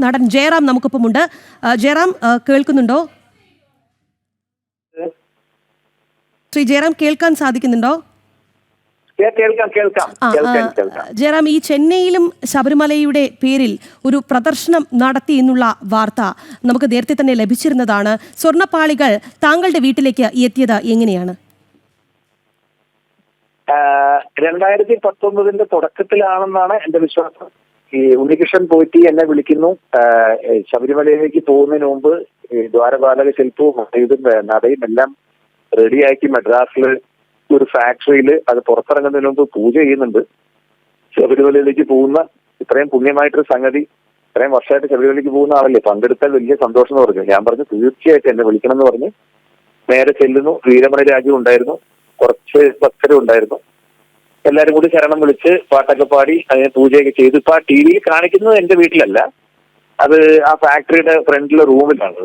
നടൻ ജയറാം നമുക്കൊപ്പമുണ്ട്. ജയറാം കേൾക്കുന്നുണ്ടോ? ശ്രീ ജയറാം കേൾക്കാൻ സാധിക്കുന്നുണ്ടോ? ജയറാം, ഈ ചെന്നൈയിലും ശബരിമലയുടെ പേരിൽ ഒരു പ്രദർശനം നടത്തി എന്നുള്ള വാർത്ത നമുക്ക് നേരത്തെ തന്നെ ലഭിച്ചിരുന്നതാണ്. സ്വർണ്ണപ്പാളികൾ താങ്കളുടെ വീട്ടിലേക്ക് എത്തിയത് എങ്ങനെയാണ്? 2019 തുടക്കത്തിലാണെന്നാണ് എന്റെ വിശ്വാസം. ഈ ഉണ്ണികൃഷ്ണൻ പോറ്റി എന്നെ വിളിക്കുന്നു. ശബരിമലയിലേക്ക് പോകുന്നതിന് മുമ്പ് ദ്വാരപാലക ശില്പവും നടയും എല്ലാം റെഡിയാക്കി മദ്രാസിൽ ഒരു ഫാക്ടറിയിൽ അത് പുറത്തിറങ്ങുന്നതിന് മുമ്പ് പൂജ ചെയ്യുന്നുണ്ട്. ശബരിമലയിലേക്ക് പോകുന്ന ഇത്രയും പുണ്യമായിട്ടൊരു സംഗതി, ഇത്രയും വർഷമായിട്ട് ശബരിമലയിലേക്ക് പോകുന്ന ആളല്ലേ, പങ്കെടുത്താൽ വലിയ സന്തോഷം എന്ന് പറഞ്ഞു. ഞാൻ പറഞ്ഞു തീർച്ചയായിട്ടും എന്നെ വിളിക്കണം എന്ന് പറഞ്ഞ് നേരെ ചെല്ലുന്നു. വീരമണി രാജ്യം ഉണ്ടായിരുന്നു, കുറച്ച് ഭക്തരും ഉണ്ടായിരുന്നു. എല്ലാരും കൂടി ശരണം വിളിച്ച് പാട്ടൊക്കെ പാടി അതിനെ പൂജയൊക്കെ ചെയ്തു. ഇപ്പൊ ആ ടി വിയിൽ കാണിക്കുന്നത് എന്റെ വീട്ടിലല്ല, അത് ആ ഫാക്ടറിയുടെ ഫ്രണ്ടിലെ റൂമിലാണ്.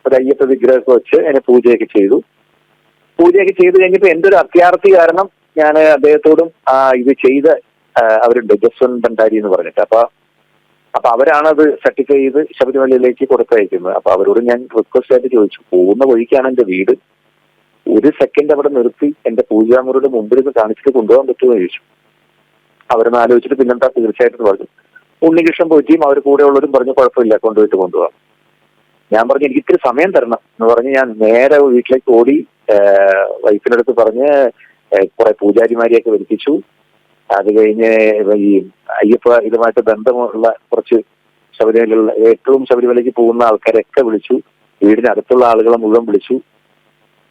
ഒരു അയ്യപ്പ വിഗ്രഹമൊക്കെ വെച്ച് അതിനെ പൂജയൊക്കെ ചെയ്തു കഴിഞ്ഞപ്പോ എന്റെ ഒരു അത്യാർത്ഥി കാരണം ഞാൻ അദ്ദേഹത്തോടും ഇത് ചെയ്ത അവരുണ്ട് ജസ്വൻ ഭണ്ഡാരി എന്ന് പറഞ്ഞിട്ട്, അപ്പൊ അവരാണത് സർട്ടിഫൈ ചെയ്ത് ശബരിമലയിലേക്ക് കൊടുത്തയക്കുന്നത്. അപ്പൊ അവരോട് ഞാൻ റിക്വസ്റ്റ് ആയിട്ട് ചോദിച്ചു, പോകുന്ന വഴിക്കാണ് എന്റെ വീട്, ഒരു സെക്കൻഡ് അവിടെ നിർത്തി എന്റെ പൂജാമുറിയുടെ മുമ്പിൽ നിന്ന് കാണിച്ചിട്ട് കൊണ്ടുപോകാൻ പറ്റുമോ എന്ന് ചോദിച്ചു. അവരൊന്ന് ആലോചിച്ചിട്ട് പിന്നെന്താ തീർച്ചയായിട്ടും പറഞ്ഞു. ഉണ്ണികൃഷ്ണൻ പോറ്റിയും അവർ കൂടെ ഉള്ളവരും പറഞ്ഞു കുഴപ്പമില്ല, കൊണ്ടുപോകാം. ഞാൻ പറഞ്ഞു എനിക്ക് ഇത്തിരി സമയം തരണം എന്ന് പറഞ്ഞ് ഞാൻ നേരെ വീട്ടിലേക്ക് ഓടി. വൈഫിന്റെ അടുത്ത് പറഞ്ഞ് കുറെ പൂജാരിമാരെയൊക്കെ വരുത്തിച്ചു. അത് കഴിഞ്ഞ് ഈ അയ്യപ്പ ഇതുമായിട്ട് ബന്ധമുള്ള കുറച്ച് ശബരിമലയിലുള്ള ഏറ്റവും ശബരിമലയ്ക്ക് പോകുന്ന ആൾക്കാരെയൊക്കെ വിളിച്ചു, വീടിനടുത്തുള്ള ആളുകളെ മുഴുവൻ വിളിച്ചു.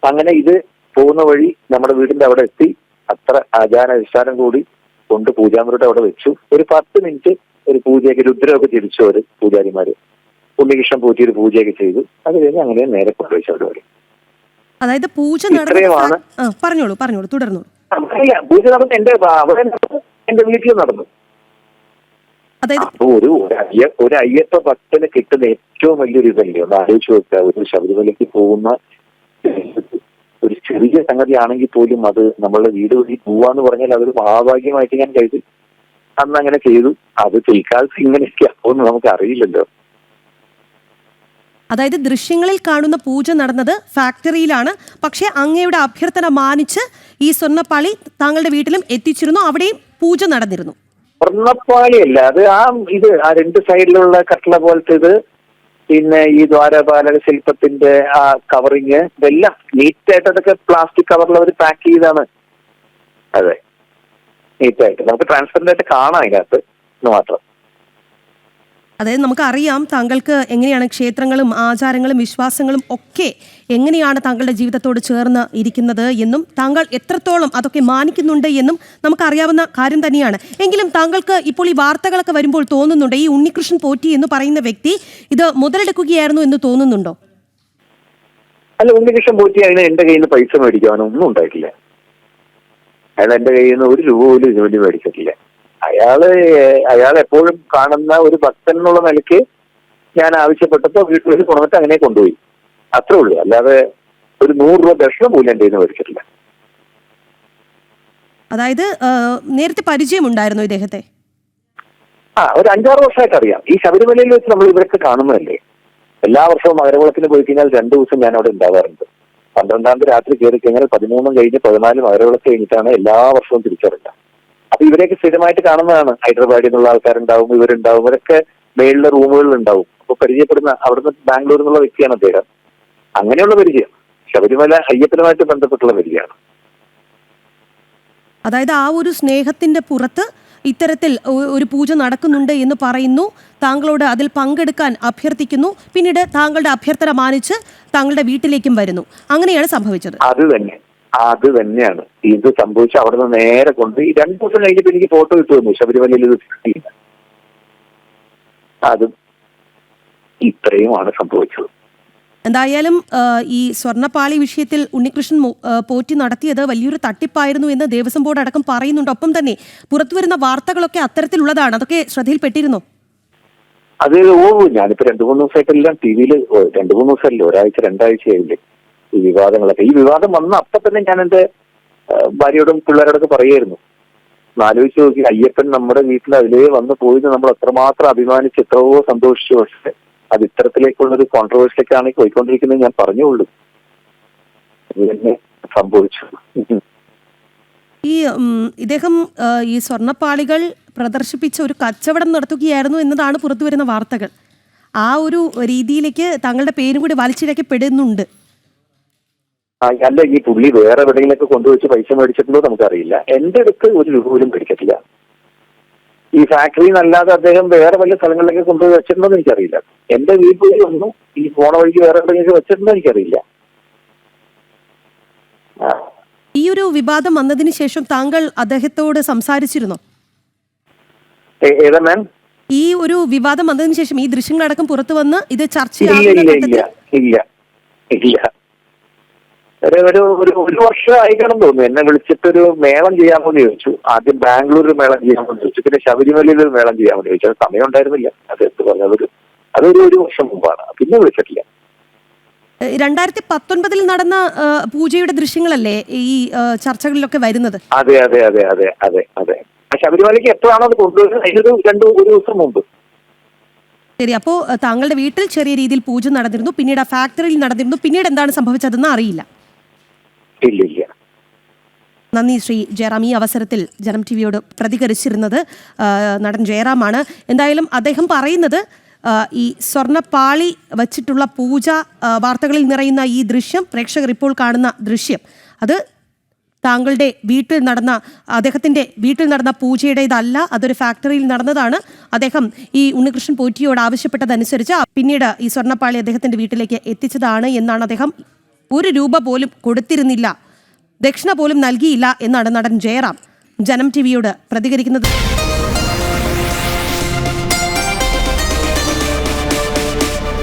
അങ്ങനെ ഇത് പോകുന്ന വഴി നമ്മുടെ വീടിന്റെ അവിടെ എത്തി. അത്ര ആചാരാനുഷ്ഠാനം കൂടി കൊണ്ട് പൂജാമുറിയുടെ അവിടെ വെച്ചു. ഒരു 10 മിനിറ്റ് ഒരു പൂജയൊക്കെ രുദ്രമൊക്കെ തിരിച്ചു അവര് പൂജാരിമാര്. ഉണ്ണികൃഷ്ണൻ പോറ്റി ഒരു പൂജയൊക്കെ ചെയ്തു. അത് കഴിഞ്ഞ് അങ്ങനെ നേരെ കൊണ്ടുപോയി ശബരിമല. അതായത് പൂജ പറഞ്ഞോളൂ തുടർന്നു. പൂജ നടന്നു എന്റെ വീട്ടിൽ നടന്നു. അപ്പൊ ഒരു അയ്യപ്പ ഭക്തന് കിട്ടുന്ന ഏറ്റവും വലിയൊരു ഇതല്ലേ, ഒന്ന് ആലോചിച്ച് നോക്കുക. ഒരു ശബരിമലയ്ക്ക് പോകുന്ന ഒരു ചെറിയ സംഗതി ആണെങ്കിൽ പോലും അത് നമ്മളുടെ വീട് വഴി പോവാന്ന് പറഞ്ഞാൽ അതൊരു മഹാഭാഗ്യമായിട്ട് ഞാൻ കരുതി. അന്ന് അങ്ങനെ ചെയ്തു. അത് പിൽക്കാലത്ത് ഇങ്ങനെയൊക്കെ അപ്പോന്ന് നമുക്ക് അറിയില്ലല്ലോ. അതായത് ദൃശ്യങ്ങളിൽ കാണുന്ന പൂജ നടന്നത് ഫാക്ടറിയിലാണ്, പക്ഷെ അങ്ങയുടെ അഭ്യർത്ഥന മാനിച്ച് ഈ സ്വർണ്ണപ്പാളി താങ്കളുടെ വീട്ടിലും എത്തിച്ചിരുന്നു, അവിടെയും പൂജ നടന്നിരുന്നു. സ്വർണ്ണപ്പാളിയല്ല അത്, ആ രണ്ട് സൈഡിലുള്ള കട്ടള പോലത്തെ ഇത്, പിന്നെ ഈ ദ്വാരപാലക ശില്പത്തിന്റെ ആ കവറിങ്, ഇതെല്ലാം നീറ്റായിട്ട് അതൊക്കെ പ്ലാസ്റ്റിക് കവറിൽ അവർ പാക്ക് ചെയ്താണ്. അതെ, നീറ്റായിട്ട് നമുക്ക് ട്രാൻസ്പെറന്റ് ആയിട്ട് കാണാം അതിനകത്ത് എന്ന് മാത്രം. അതായത് നമുക്കറിയാം താങ്കൾക്ക് എങ്ങനെയാണ് ക്ഷേത്രങ്ങളും ആചാരങ്ങളും വിശ്വാസങ്ങളും ഒക്കെ എങ്ങനെയാണ് താങ്കളുടെ ജീവിതത്തോട് ചേർന്ന് ഇരിക്കുന്നത് എന്നും താങ്കൾ എത്രത്തോളം അതൊക്കെ മാനിക്കുന്നുണ്ട് എന്നും നമുക്കറിയാവുന്ന കാര്യം തന്നെയാണ്. എങ്കിലും താങ്കൾക്ക് ഇപ്പോൾ ഈ വാർത്തകളൊക്കെ വരുമ്പോൾ തോന്നുന്നുണ്ട് ഈ ഉണ്ണികൃഷ്ണൻ പോറ്റി എന്ന് പറയുന്ന വ്യക്തി ഇത് മുതലെടുക്കുകയായിരുന്നു എന്ന് തോന്നുന്നുണ്ടോ? അല്ല, ഉണ്ണികൃഷ്ണൻ പോറ്റി അതിന് എന്റെ കയ്യിൽ നിന്ന് പൈസ മേടിക്കാനോ ഒന്നും ഉണ്ടായിട്ടില്ല. അയാൾ എന്റെ കയ്യിൽ നിന്ന് ഒരു രൂപ പോലും ജോലി മേടിച്ചിട്ടില്ല. അയാൾ എപ്പോഴും കാണുന്ന ഒരു ഭക്തൻ എന്നുള്ള നിലയ്ക്ക് ഞാൻ ആവശ്യപ്പെട്ടപ്പോ വീട്ടിൽ കൊണ്ടുവന്നിട്ട് അങ്ങനെ കൊണ്ടുപോയി, അത്രേ ഉള്ളൂ. അല്ലാതെ ഒരു 100 രൂപ ദക്ഷിണ പോലും എന്റെ കയ്യിൽ മേടിച്ചിട്ടില്ല. അതായത് നേരത്തെ പരിചയമുണ്ടായിരുന്നു ഇദ്ദേഹത്തെ? ഒരു 5-6 വർഷമായിട്ട് അറിയാം. ഈ ശബരിമലയിൽ വെച്ച് നമ്മൾ ഇവരൊക്കെ കാണുന്നതല്ലേ. എല്ലാ വർഷവും മകരവിളക്കിന് പോയി കഴിഞ്ഞാൽ 2 ദിവസം ഞാൻ അവിടെ ഉണ്ടാവാറുണ്ട്. 12-ാം തീയതി രാത്രി കയറി കഴിഞ്ഞാൽ 13 കഴിഞ്ഞ് 14 മകരവിളക്ക് കഴിഞ്ഞിട്ടാണ് എല്ലാ വർഷവും തിരിച്ചറിയുക. അപ്പൊ ഇവരെയൊക്കെ സ്ഥിരമായിട്ട് കാണുന്നതാണ്. ഹൈദരാബാദിൽ നിന്നുള്ള ആൾക്കാരുണ്ടാവും, ഇവരുണ്ടാവും, ഇവരൊക്കെ മേളിലെ റൂമുകളിൽ ഉണ്ടാവും. അപ്പൊ പരിചയപ്പെടുന്ന അവിടുന്ന് ബാംഗ്ലൂരിൽ നിന്നുള്ള വ്യക്തിയാണ് അദ്ദേഹം. അങ്ങനെയുള്ള പരിചയം ശബരിമല അയ്യപ്പനുമായിട്ട് ബന്ധപ്പെട്ടുള്ള പരിചയമാണ്. അതായത് ആ ഒരു സ്നേഹത്തിന്റെ പുറത്ത് ഇത്തരത്തിൽ ഒരു പൂജ നടക്കുന്നുണ്ട് എന്ന് പറയുന്നു, താങ്കളോട് അതിൽ പങ്കെടുക്കാൻ അഭ്യർത്ഥിക്കുന്നു, പിന്നീട് താങ്കളുടെ അഭ്യർത്ഥന മാനിച്ച് താങ്കളുടെ വീട്ടിലേക്കും വരുന്നു. അങ്ങനെയാണ് സംഭവിച്ചത്. അത് തന്നെയാണ് ഇത് സംഭവിച്ച. അവിടെ നിന്ന് നേരെ കൊണ്ട് ഈ 2 ദിവസം കഴിഞ്ഞിട്ട് എനിക്ക് ഫോട്ടോ ഇട്ടു തന്നു ശബരിമലയിൽ. അതും ഇത്രയുമാണ് സംഭവിച്ചത്. എന്തായാലും ഈ സ്വർണ്ണപ്പാളി വിഷയത്തിൽ ഉണ്ണികൃഷ്ണൻ പോറ്റി നടത്തിയത് വലിയൊരു തട്ടിപ്പായിരുന്നു എന്ന് ദേവസ്വം ബോർഡ് അടക്കം പറയുന്നുണ്ട്. ഒപ്പം തന്നെ പുറത്തുവരുന്ന വാർത്തകളൊക്കെ അത്തരത്തിലുള്ളതാണ്. അതൊക്കെ ശ്രദ്ധയിൽപ്പെട്ടിരുന്നോ? ഞാനിപ്പോ 2-3 ദിവസമായിട്ടെല്ലാം ടി വിയിൽ 2-3 ദിവസമല്ലേ, ഒരാഴ്ച 2 ആഴ്ചയായില്ലേ ഈ വിവാദങ്ങളൊക്കെ. ഈ വിവാദം വന്ന അപ്പൊ തന്നെ ഞാൻ എന്റെ ഭാര്യയോടും പിള്ളേരോടൊക്കെ പറയായിരുന്നു, ആലോചിച്ച് നോക്കി, അയ്യപ്പൻ നമ്മുടെ വീട്ടിൽ അതിലേ വന്നു പോയത് നമ്മൾ എത്രമാത്രം അഭിമാനിച്ച് എത്രയോ സന്തോഷിച്ചു. പക്ഷെ അത് ഇത്തരത്തിലേക്കുള്ളൊരു കോൺട്രവേഴ്സിലേക്കാണ് പോയിക്കൊണ്ടിരിക്കുന്നത്. ഞാൻ പറഞ്ഞുള്ളൂ ഇത് തന്നെ സംഭവിച്ചു. ഈ ഇദ്ദേഹം ഈ സ്വർണ്ണപ്പാളികൾ പ്രദർശിപ്പിച്ച ഒരു കച്ചവടം നടത്തുകയായിരുന്നു എന്നതാണ് പുറത്തുവരുന്ന വാർത്തകൾ. ആ ഒരു രീതിയിലേക്ക് താങ്കളുടെ പേരും കൂടി വലിച്ചിഴക്കപ്പെടുന്നുണ്ട്. അല്ല, ഈ പുള്ളി വേറെ എവിടെയെങ്കിലൊക്കെ കൊണ്ടുവച്ച് പൈസ മേടിച്ചിട്ടുണ്ടോ നമുക്കറിയില്ല. എന്റെ അടുത്ത് ഒരു രൂപ പോലും മേടിക്കത്തില്ല. ഈ ഫാക്ടറിയിൽ നിന്നല്ലാതെ അദ്ദേഹം വേറെ വല്ല സ്ഥലങ്ങളിലൊക്കെ കൊണ്ടുപോയി വെച്ചിട്ടുണ്ടോ എന്ന് എനിക്കറിയില്ല. എന്റെ വീട്ടിൽ ഒന്നും ഈ പോണ വഴിക്ക് വേറെ എവിടെയെങ്കിലും വെച്ചിട്ടുണ്ടോ എനിക്കറിയില്ല. ഈ ഒരു വിവാദം വന്നതിന് ശേഷം താങ്കൾ അദ്ദേഹത്തോട് സംസാരിച്ചിരുന്നോ? ഏതാ മാം? ഈ ഒരു വിവാദം വന്നതിന് ശേഷം ഈ ദൃശ്യങ്ങളടക്കം പുറത്തു വന്ന് ഇത് ഇല്ല ഒരു വർഷം ആയിക്കണം തോന്നുന്നു. എന്നെ വിളിച്ചിട്ടൊരു മേളം ചെയ്യാമെന്ന് ചോദിച്ചു. ആദ്യം ബാംഗ്ലൂരിൽ മേളം ചെയ്യാമെന്ന് ചോദിച്ചു, പിന്നെ ശബരിമലയിൽ ഒരു മേളം ചെയ്യാമെന്ന് ചോദിച്ചു. അത് സമയം ഉണ്ടായിരുന്നില്ല. അത് എന്ത് പറഞ്ഞു, അതൊരു വർഷം മുമ്പാണ്. പിന്നെ വിളിച്ചിട്ടില്ല. 2019 നടന്ന പൂജയുടെ ദൃശ്യങ്ങളല്ലേ ഈ ചർച്ചകളിലൊക്കെ വരുന്നത്? അതെ അതെ അതെ അതെ അതെ അതെ ശബരിമലയ്ക്ക് എപ്പോഴാണോ അത് കൊണ്ടുവരുന്നത് അതിനൊരു ഒരു ദിവസം മുമ്പ്. ശരി, അപ്പോൾ താങ്കളുടെ വീട്ടിൽ ചെറിയ രീതിയിൽ പൂജ നടന്നിരുന്നു, പിന്നീട് ആ ഫാക്ടറിയിൽ നടന്നിരുന്നു. പിന്നീട് എന്താണ് സംഭവിച്ചതെന്ന് അറിയില്ല. ഇല്ല. നന്ദി ശ്രീ ജയറാം. ഈ അവസരത്തിൽ ജനം ടിവിയോട് പ്രതികരിച്ചിരുന്നത് നടൻ ജയറാമാണ്. എന്തായാലും അദ്ദേഹം പറയുന്നത് ഈ സ്വർണ്ണപ്പാളി വച്ചിട്ടുള്ള പൂജ വാർത്തകളിൽ നിറയുന്ന ഈ ദൃശ്യം, പ്രേക്ഷകർ ഇപ്പോൾ കാണുന്ന ദൃശ്യം, അത് താങ്കളുടെ വീട്ടിൽ നടന്ന, അദ്ദേഹത്തിൻ്റെ വീട്ടിൽ നടന്ന പൂജയുടേതല്ല, അതൊരു ഫാക്ടറിയിൽ നടന്നതാണ്. അദ്ദേഹം ഈ ഉണ്ണികൃഷ്ണൻ പോറ്റിയോട് ആവശ്യപ്പെട്ടതനുസരിച്ച് പിന്നീട് ഈ സ്വർണ്ണപ്പാളി അദ്ദേഹത്തിൻ്റെ വീട്ടിലേക്ക് എത്തിച്ചതാണ് എന്നാണ്. അദ്ദേഹം 1 രൂപ പോലും കൊടുത്തിരുന്നില്ല, ദക്ഷിണ പോലും നൽകിയില്ല എന്നാണ് നടൻ ജയറാം ജനം ടിവിയോട് പ്രതികരിക്കുന്നത്.